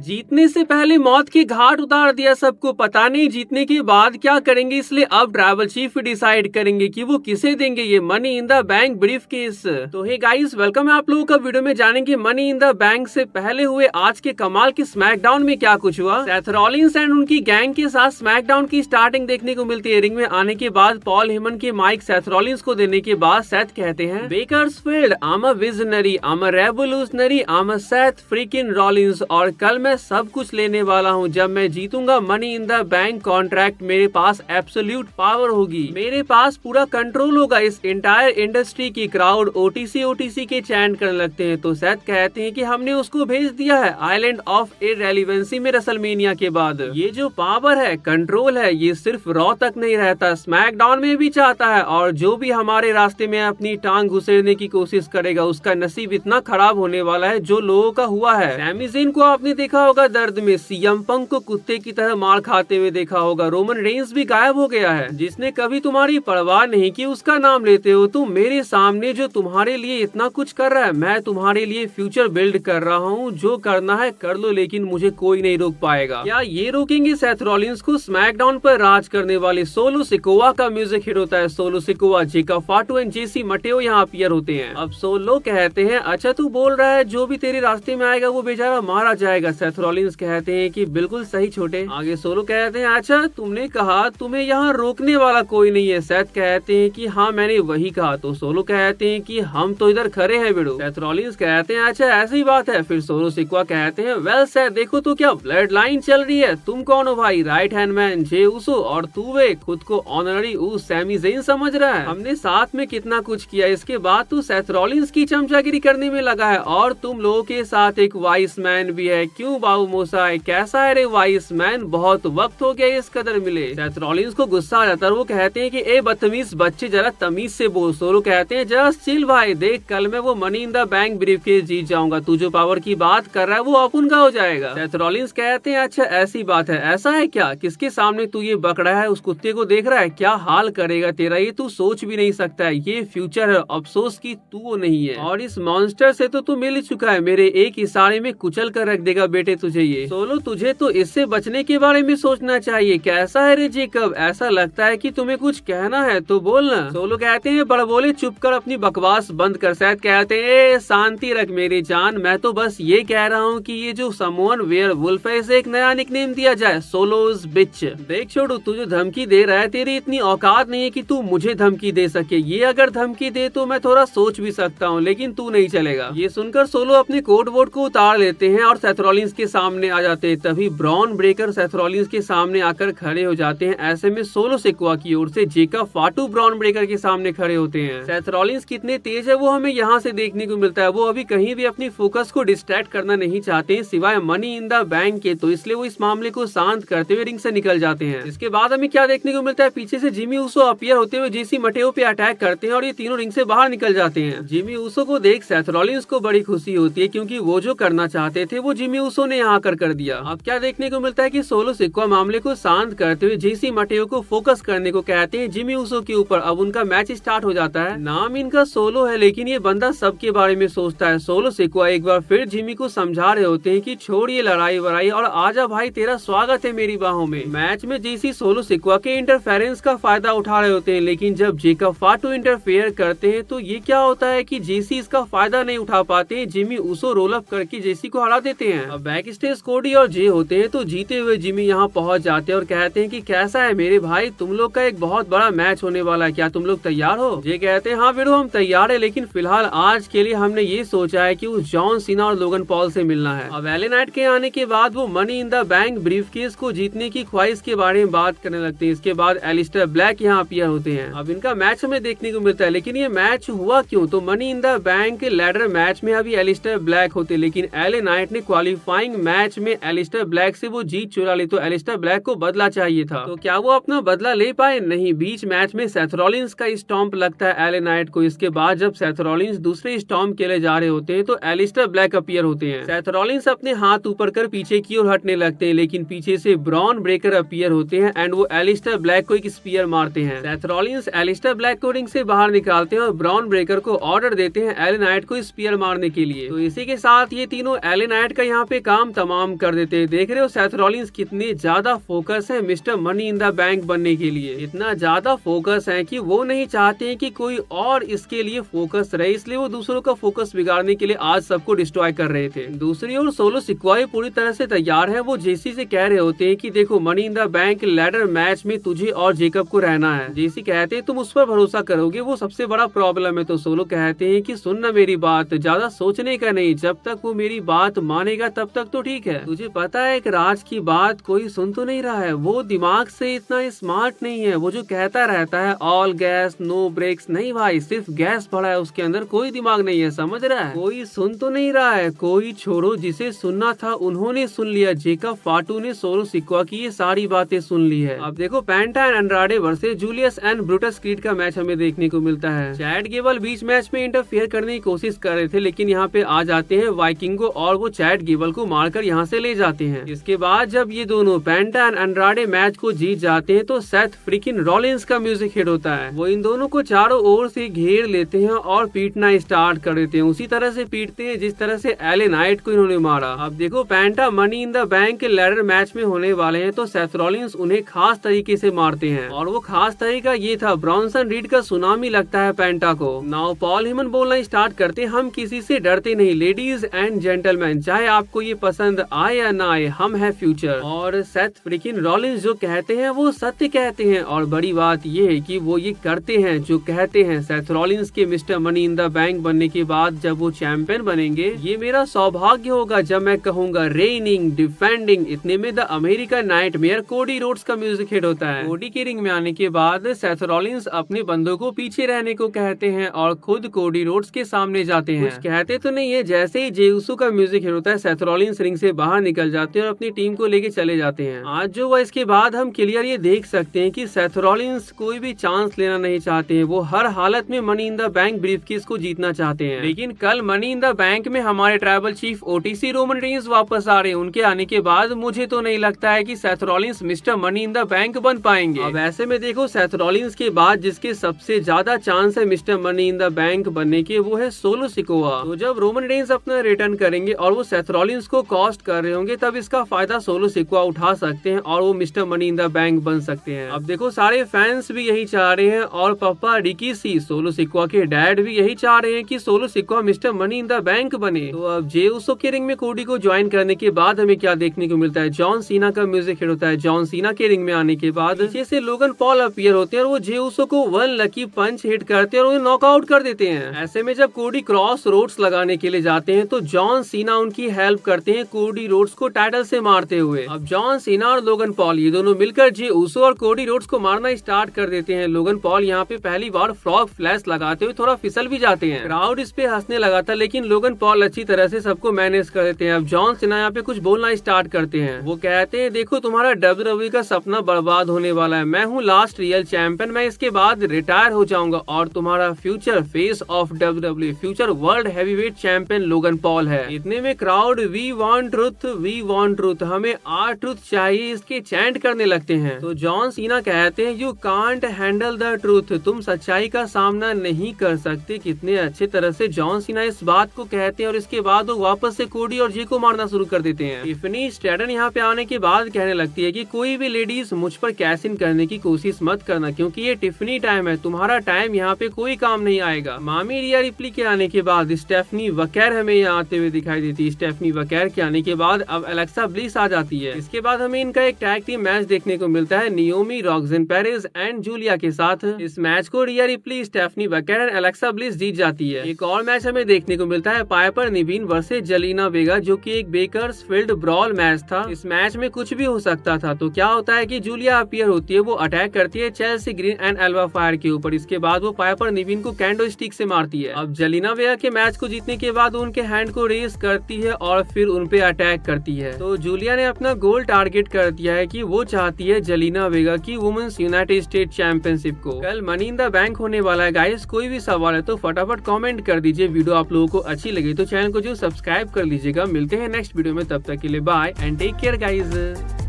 जीतने से पहले मौत के घाट उतार दिया सबको, पता नहीं जीतने के बाद क्या करेंगे, इसलिए अब ट्रैवल चीफ डिसाइड करेंगे कि वो किसे देंगे ये money in the bank brief case. तो हे गाइस, वेलकम है आप लोगों का वीडियो में जानेंगे मनी इन द बैंक से पहले हुए आज के कमाल के स्मैकडाउन में क्या कुछ हुआ। सेथ रॉलिंस एंड उनकी गैंग के साथ स्मैकडाउन की स्टार्टिंग देखने को मिलती है। रिंग में आने के बाद पॉल हेमन के माइक सेथ रॉलिंस को देने के बाद सेथ कहते हैं, Bakersfield, I am a visionary, I am a revolutionary, I am a Seth freakin Rollins, और कल मैं सब कुछ लेने वाला हूँ। जब मैं जीतूंगा money in the bank contract, मेरे पास एब्सोल्यूट पावर होगी, मेरे पास पूरा कंट्रोल होगा इस एंटायर इंडस्ट्री की। क्राउड ओटीसी के चैंट करने लगते हैं। तो सेथ कहते हैं कि हमने उसको भेज दिया है आइलैंड ऑफ इररेलेवेंसी में रेसलमेनिया के बाद। ये जो पावर है, कंट्रोल है, ये सिर्फ रॉ तक नहीं रहता, स्मैकडाउन में भी चाहता है। और जो भी हमारे रास्ते में अपनी टांग घुसेड़ने की कोशिश करेगा, उसका नसीब इतना खराब होने वाला है जो लोगों का हुआ है। सैमी ज़ेन को आपने देखा होगा दर्द में, सीएम पंक को कुत्ते की तरह मार खाते हुए देखा होगा, रोमन रेंस भी गायब हो गया है। जिसने कभी तुम्हारी परवाह नहीं की उसका नाम लेते हो तुम। मेरे सामने जो तुम्हारे लिए इतना कुछ कर रहा है, मैं तुम्हारे लिए फ्यूचर बिल्ड कर रहा हूँ। जो करना है कर लो, लेकिन मुझे कोई नहीं रोक पाएगा। क्या ये रोकेंगे सेथ रॉलिंस को? स्मैकडाउन पर राज करने वाले सोलो सिकोआ का म्यूजिक हिट होता है। Solo Sikoa, Jacob Fatu and JC Mateo यहाँ अपीयर होते हैं। अब सोलो कहते हैं, अच्छा तू बोल रहा है जो भी तेरे रास्ते में आएगा वो बेचारा मारा जाएगा। सेथ रॉलिंस कहते हैं कि बिल्कुल सही छोटे। आगे सोलो कहते हैं, अच्छा तुमने कहा तुम्हें यहाँ रोकने वाला कोई नहीं है। सेथ कहते हैं कि हाँ मैंने वही कहा। तो सोलो कहते हैं कि हम तो इधर खड़े हैं बिड़ो। सेथ रॉलिंस कहते हैं, अच्छा ऐसी बात है। फिर सोलो सिकोआ कहते हैं, वेल सेथ देखो तो क्या ब्लड लाइन चल रही है। तुम कौन हो भाई? राइट हैंड मैन जे उसो, और तू वे खुद को ऑनररी सैमी ज़ेन समझ रहा है? हमने साथ में कितना कुछ किया, इसके बाद तू सेथ रॉलिंस की चमचागिरी करने में लगा है। और तुम लोगों के साथ एक वाइस मैन भी है। क्यों बाबू मोसाई, कैसा है रे वाइस मैन? बहुत वक्त हो गया इस कदर मिले। सेथ रॉलिंस को गुस्सा आ जाता है। वो कहते हैं कि ए बदतमीज बच्चे, जरा तमीज से बोल। सोलो कहते हैं, जरा चिल भाई, देख कल मैं वो money in the bank briefcase जीत जाऊंगा। तू जो पावर की बात कर रहा है वो अपन का हो जाएगा। सेथ रॉलिंस कहते हैं, अच्छा ऐसी बात है, ऐसा है क्या? किसके सामने तू ये बक रहा है? उस कुत्ते को देख रहा है? क्या हाल करेगा तेरा ये तू सोच भी नहीं सकता है। ये फ्यूचर है, अफसोस की तू वो नहीं है। और इस मॉन्स्टर से तो तू मिल चुका है, मेरे एक इशारे में कुचल कर रख देगा बेटे तुझे ये। सोलो तुझे तो इससे बचने के बारे में सोचना चाहिए। कैसा है रे जेकब? ऐसा लगता है कि तुम्हें कुछ कहना है तो बोलना। सोलो कहते हैं, बड़बोले चुप कर, अपनी बकवास बंद कर। सेथ कहते हैं, शांति रख मेरी जान, मैं तो बस ये कह रहा हूँ कि ये जो समवन वेयरवुल्फ है इसे एक नया निकनेम दिया जाए, सोलोज बिच। देख छोड़ू, तू जो धमकी दे रहा है तेरी इतनी औकात नहीं है कि तू मुझे धमकी दे सके। ये अगर धमकी दे तो मैं थोड़ा सोच भी सकता हूँ, लेकिन तू नहीं चलेगा। ये सुनकर सोलो अपने कोट वोट को उतार लेते हैं और सेथ रॉलिंस के सामने आ जाते हैं। तभी ब्रॉन ब्रेकर सेथ रॉलिंस के सामने आकर खड़े हो जाते हैं। ऐसे में सोलो सिकोआ की ओर से जेकब फाटू ब्रॉन ब्रेकर के सामने खड़े होते हैं। सेथ रॉलिंस कितने तेज है वो हमें यहाँ से देखने को मिलता है। वो अभी कहीं भी अपनी फोकस को डिस्ट्रैक्ट करना नहीं चाहते सिवाय मनी इन द बैंक के, तो इसलिए वो इस मामले को शांत करते हुए रिंग से निकल जाते हैं। इसके बाद हमें क्या देखने को मिलता है, पीछे से जिमी ऊसो अपीयर होते हुए जेसी मटेओ पे अटैक करते हैं और ये तीनों रिंग से बाहर निकल जाते हैं। जिमी ऊसो को देख सेथ रॉलिंस को बड़ी खुशी होती है, क्योंकि वो जो करना चाहते थे वो जिमी ऊसो ने यहाँ कर दिया। अब क्या देखने को मिलता है कि सोलो सिकोआ मामले को शांत करते हुए जेसी मटेओ को फोकस करने को कहते हैं जिमी ऊसो के ऊपर। अब उनका मैच स्टार्ट हो जाता है। नाम इनका सोलो है, लेकिन ये बंदा सबके बारे में सोचता है। सोलो सिकोआ एक बार फिर जिमी को समझा रहे होते हैं कि छोड़िए लड़ाई वड़ाई और आजा भाई, तेरा स्वागत है मेरी बाहों में। मैच में जेसी सोलो सिकोआ के इंटरफेरेंस का फायदा उठा रहे होते हैं, लेकिन जब जेकब फाटू इंटरफेयर करते हैं तो ये क्या होता है कि जेसी इसका फायदा नहीं उठा पाते। जिमी ऊसो रोल अप करके जेसी को हरा देते हैं। अब बैक स्टेज कोडी और जे होते हैं, तो जीते हुए जिमी यहाँ पहुंच जाते हैं और कहते हैं कि कैसा है मेरे भाई, तुम लोग का एक बहुत बड़ा मैच होने वाला है, क्या तुम लोग तैयार हो? जे कहते हैं, हाँ वीरो हम तैयार है, लेकिन फिलहाल आज के लिए हमने ये सोचा है कि उस जॉन सीना और लोगन पॉल से मिलना है। अब एले नाइट के आने के बाद वो money in the bank briefcase को जीतने की ख्वाहिश के बारे में बात करने लगते हैं। इसके बाद एलिस्टर ब्लैक यहाँ अपीयर होते हैं। अब इनका मैच हमें देखने को मिलता है, लेकिन ये मैच हुआ क्यों? तो money in the bank ladder match में अभी एलिस्टर ब्लैक होते, लेकिन एले नाइट ने क्वालिफाइंग मैच में एलिस्टर ब्लैक से वो जीत चुरा ली। तो एलिस्टर ब्लैक को बदला चाहिए था, तो क्या वो अपना बदला ले पाए? नहीं। बीच मैच में सेथ रॉलिंस का स्टॉम्प लगता है एले नाइट को। इसके बाद जब सेथ रॉलिंस दूसरे स्टॉम्प के लिए जा रहे होते हैं तो एलिस्टर ब्लैक अपीयर होते हैं। सेथ रॉलिंस अपने हाथ ऊपर कर पीछे की ओर हटने लगते हैं, लेकिन पीछे से ब्रॉन ब्रेकर अपीयर होते हैं एंड वो एलिस्टर ब्लैक को एक स्पीयर मारते हैं। सेथ रॉलिंस एलिस्टर ब्लैक को रिंग से बाहर निकालते हैं और ब्रॉन ब्रेकर को ऑर्डर देते हैं एले नाइट को स्पीयर मारने के लिए। तो इसी के साथ ये तीनों एले नाइट का यहाँ पे काम तमाम कर देते हैं। देख रहे हो सेथ रॉलिंस कितने ज्यादा फोकस है mister money in the bank बनने के लिए, इतना ज्यादा फोकस है कि वो नहीं चाहते हैं कि कोई और इसके लिए फोकस रहे, इसलिए वो दूसरों का फोकस बिगाड़ने के लिए आज सबको डिस्ट्रॉय कर रहे थे। दूसरी ओर सोलो सिक्वा पूरी तरह से तैयार है। वो जेसी से कह रहे होते हैं कि देखो money in the bank ladder match में तुझे और जेकब को रहना है। जेसी कहते हैं तुम उस पर भरोसा करोगे, वो सबसे बड़ा प्रॉब्लम है। तो सोलो कहते हैं कि सुनना मेरी बात, ज्यादा सोचने का नहीं, जब तक वो मेरी बात मानेगा तब तक तो ठीक है। तुझे पता है एक राज की बात कोई सुन तो नहीं रहा है, वो दिमाग से इतना स्मार्ट नहीं है। वो जो कहता रहता है ऑल गैस नो ब्रेक्स, नहीं भाई सिर्फ गैस पड़ा है उसके अंदर, कोई दिमाग नहीं है, समझ रहा है। कोई सुन तो नहीं रहा है, कोई छोड़ो, जिसे सुनना था उन्होंने सुन लिया। जेकब फाटू ने सोलो सिक्वा की ये सारी बातें सुन ली है। अब देखो Penta and Andrade versus Julius and Brutus Creed का मैच हमें देखने को मिलता है। चैट गेबल बीच मैच में इंटरफेयर करने की कोशिश कर रहे थे, लेकिन यहाँ पे आ जाते हैं वाइकिंगो और वो चैट गेबल को मारकर यहाँ से ले जाते हैं। इसके बाद जब ये दोनों पेंटा एंड एंड्राडे मैच को जीत जाते हैं तो सेथ फ्रिकिन रॉलिंस का म्यूजिक हिट होता है। वो इन दोनों को चारों ओर से घेर लेते हैं और पीटना स्टार्ट कर देते हैं, उसी तरह से पीटते हैं जिस तरह से एले नाइट को इन्होंने मारा। अब देखो Penta money in the bank ladder match में होने वाले हैं तो सेथ रॉलिंस उन्हें खास तरीके से मारते हैं, और वो खास तरीका ये था ब्रॉन्सन रीड का सुनामी लगता है पेंटा को। नाउ पॉल हेमन बोलना स्टार्ट करते हैं, हम किसी से डरते नहीं लेडीज एंड जेंटलमैन, चाहे आपको ये पसंद आए या ना आए, हम है फ्यूचर। और सेथ फ्रिकिन रॉलिंस जो कहते हैं वो सत्य कहते हैं, और बड़ी बात ये है कि वो ये करते हैं जो कहते हैं। सेथ रॉलिंस के mister money in the bank बनने के बाद जब वो चैंपियन बनेंगे, ये मेरा सौभाग्य होगा जब मैं कहूंगा रेनिंग डिफेंडिंग। इतने में the American nightmare Cody Rhodes का म्यूजिक हिट होता है। कोडी के रिंग में आने के बाद सेथ रॉलिंस अपने बंदों को पीछे रहने को कहते हैं और खुद कोडी रोड्स के सामने जाते हैं। कुछ कहते तो नहीं है, जैसे ही जे उसो का म्यूजिक हिट होता है सेथ रॉलिंस रिंग से बाहर निकल जाते हैं और अपनी टीम को लेके चले जाते हैं। आज जो वह इसके बाद हम क्लियर ये देख सकते हैं कि सेथ रॉलिंस कोई भी चांस लेना नहीं चाहते हैं, वो हर हालत में money in the bank briefcase को जीतना चाहते हैं। लेकिन कल मनी इन द बैंक में हमारे tribal chief OTC Roman Reigns वापस आ रहे हैं, उनके आने के बाद मुझे तो नहीं लगता है कि Seth Rollins mister money in the bank बन पाएंगे। अब ऐसे में देखो सेथ रॉलिंस के बाद जिसके सबसे ज्यादा चांस है mister money in the bank बनने के, वो है सोलो सिकोआ। तो जब रोमन रेंज अपना रिटर्न करेंगे और वो सेथ रॉलिंस को कॉस्ट कर रहे होंगे, तब इसका फायदा सोलो सिकोआ उठा सकते हैं और वो mister money in the bank बन सकते हैं। अब देखो सारे फैंस भी यही चाह रहे हैं और पापा रिकी सी सोलो सिकोआ के डैड भी यही चाह रहे हैं कि solo Sikoa mister money in the bank बने। तो अब जे उसो के रिंग में कोडी को ज्वाइन करने के बाद हमें क्या देखने को मिलता है, जॉन सीना का म्यूजिक हिट होता है। जॉन सीना के रिंग में आने के बाद पीछे से लोगन पॉल अपीयर होते हैं और वो जे उसो को वन लकी पंच हिट करते हैं और उन्हें नॉकआउट कर देते हैं। ऐसे में जब कोडी क्रॉस रोड्स लगाने के लिए जाते हैं तो जॉन सीना उनकी हेल्प करते हैं कोडी रोड्स को टाइटल से मारते हुए। अब जॉन सीना और लोगन पॉल ये दोनों मिलकर जे उसो और कोडी रोड्स को मारना स्टार्ट कर देते हैं। लोगन पॉल यहाँ पे पहली बार फ्रॉग फ्लैश लगाते हुए थोड़ा फिसल भी जाते हैं, क्राउड इस पे हंसने लगा था, लेकिन लोगन पॉल अच्छी तरह से सबको मैनेज कर देते हैं। अब जॉन सीना यहाँ पे कुछ बोलना स्टार्ट करते हैं, वो कहते हैं देखो तुम्हारा WWE का सपना बर्बाद होने वाला है, मैं हूँ लास्ट रियल चैंपियन, मैं इसके बाद रिटायर हो जाऊंगा और तुम्हारा future face of WWE future world heavyweight champion Logan Paul है। इतने में क्राउड वी वांट ट्रुथ, हमें आर ट्रुथ चाहिए, इसके चैंट करने लगते हैं। तो जॉन सीना कहते हैं you can't handle the truth, तुम सच्चाई का सामना नहीं कर सकते। कितने अच्छे तरह से जॉन सीना इस बात को कहते हैं और इसके बाद वो वापस से कोडी और जे को मारना शुरू कर देते हैं। टिफनी स्ट्रैटन यहाँ पे आने के बाद कहने लगती है कि कोई भी लेडीज मुझ पर कैश इन करने की कोशिश मत करना, क्योंकि ये टिफनी टाइम है, तुम्हारा टाइम यहाँ पे कोई काम नहीं आएगा। मामी रिया रिप्ली के आने के बाद स्टेफनी वकैर हमें यहाँ आते हुए दिखाई देती है। स्टेफनी वकैर के आने के बाद अब एलेक्सा ब्लिस आ जाती है। इसके बाद हमें इनका एक टैग टीम मैच देखने को मिलता है Naomi Roxanne Perez and Julia के साथ। इस मैच को Rhea Ripley, Stephanie Vaquer and Alexa Bliss जीत जाती है। एक और मैच हमें देखने को मिलता है पाइपर निवीन वर्सेस जेलिना वेगा, जो कि एक बेकर्सफील्ड ब्रॉल मैच था। इस मैच में कुछ भी हो सकता था। तो क्या होता है कि जूलिया अपीयर होती है, वो अटैक करती है Chelsea Green and Alba Fyre के ऊपर। इसके बाद वो पाइपर निवीन को कैंडो स्टिक से मारती है। अब जेलिना वेगा के मैच को जीतने के बाद उनके हैंड को रेस करती है और फिर उन पे अटैक करती है। तो जूलिया ने अपना गोल टारगेट कर दिया है कि वो चाहती है जेलिना वेगा की वुमेन्स यूनाइटेड स्टेट चैंपियनशिप को। कल मनी इन द बैंक होने वाला है गाइस, कोई भी सवाल है तो फटाफट कमेंट कर दीजिए। वीडियो आप लोगों को अच्छी लगी तो चैनल को जो सब्सक्राइब कर लीजिएगा। मिलते हैं नेक्स्ट वीडियो में, तब तक के लिए bye and take care guys.